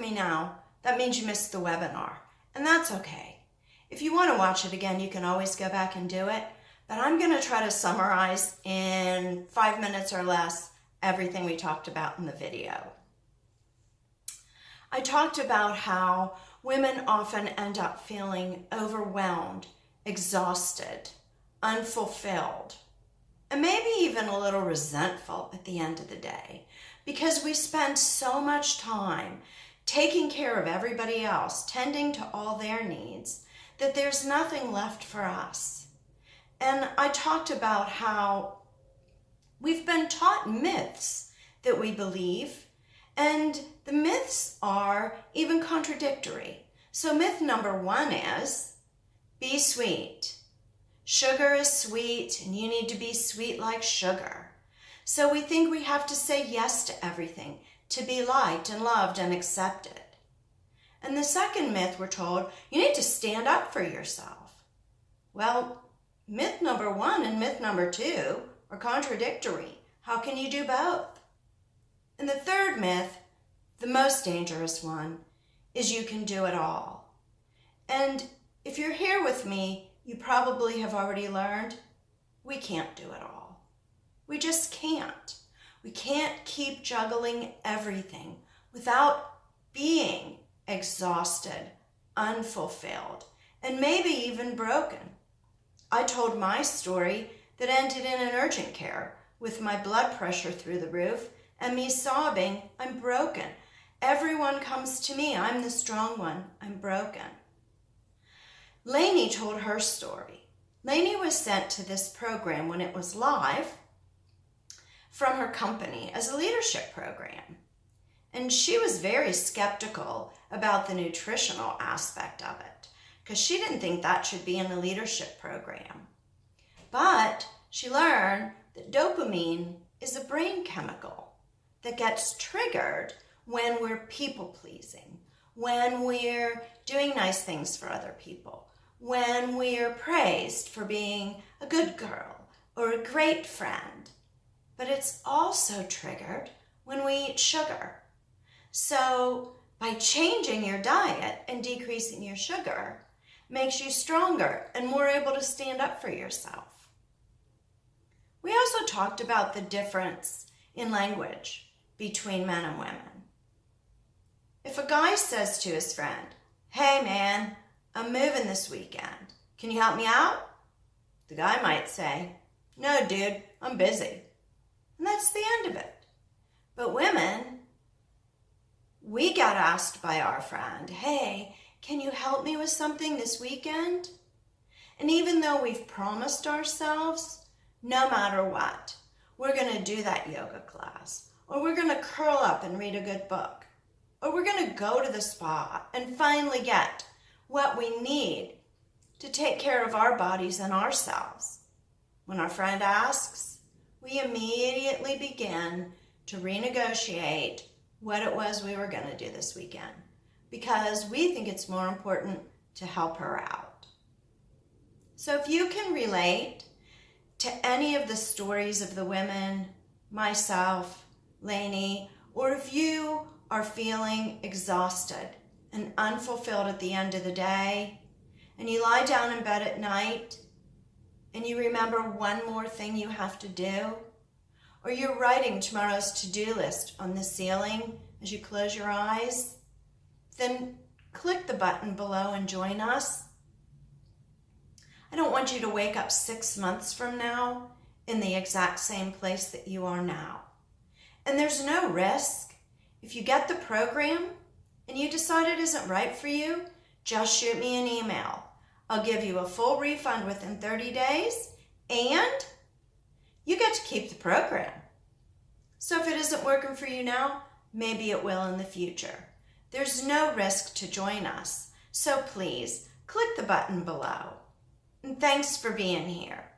me now, that means you missed the webinar, and that's okay. If you want to watch it again, you can always go back and do it, but I'm going to try to summarize in 5 minutes or less everything we talked about in the video. I talked about how women often end up feeling overwhelmed, exhausted, unfulfilled, and maybe even a little resentful at the end of the day, because we spend so much time taking care of everybody else, tending to all their needs, that there's nothing left for us. And I talked about how we've been taught myths that we believe, and the myths are even contradictory. So myth number 1 is, be sweet. Sugar is sweet, and you need to be sweet like sugar. So we think we have to say yes to everything, to be liked and loved and accepted. And the second myth, we're told, you need to stand up for yourself. Well, myth number 1 and myth number 2 are contradictory. How can you do both? And the third myth, the most dangerous one, is you can do it all. And if you're here with me, you probably have already learned we can't do it all. We just can't. We can't keep juggling everything without being exhausted, unfulfilled, and maybe even broken. I told my story that ended in an urgent care with my blood pressure through the roof and me sobbing, I'm broken. Everyone comes to me. I'm the strong one. I'm broken. Lainey told her story. Lainey was sent to this program when it was live from her company as a leadership program. And she was very skeptical about the nutritional aspect of it because she didn't think that should be in a leadership program. But she learned that dopamine is a brain chemical that gets triggered when we're people-pleasing, when we're doing nice things for other people, when we're praised for being a good girl or a great friend. But it's also triggered when we eat sugar. So by changing your diet and decreasing your sugar makes you stronger and more able to stand up for yourself. We also talked about the difference in language between men and women. If a guy says to his friend, hey man, I'm moving this weekend. Can you help me out? The guy might say, no dude, I'm busy. And that's the end of it. But women, we got asked by our friend, hey, can you help me with something this weekend? And even though we've promised ourselves, no matter what, we're going to do that yoga class, or we're going to curl up and read a good book, or we're going to go to the spa and finally get what we need to take care of our bodies and ourselves. When our friend asks, we immediately begin to renegotiate what it was we were going to do this weekend because we think it's more important to help her out. So if you can relate to any of the stories of the women, myself, Lainey, or if you are feeling exhausted and unfulfilled at the end of the day, and you lie down in bed at night and you remember one more thing you have to do, or you're writing tomorrow's to-do list on the ceiling as you close your eyes, then click the button below and join us. I don't want you to wake up 6 months from now in the exact same place that you are now. And there's no risk. If you get the program and you decide it isn't right for you, just shoot me an email. I'll give you a full refund within 30 days and you get to keep the program. So if it isn't working for you now, maybe it will in the future. There's no risk to join us. So please click the button below. And thanks for being here.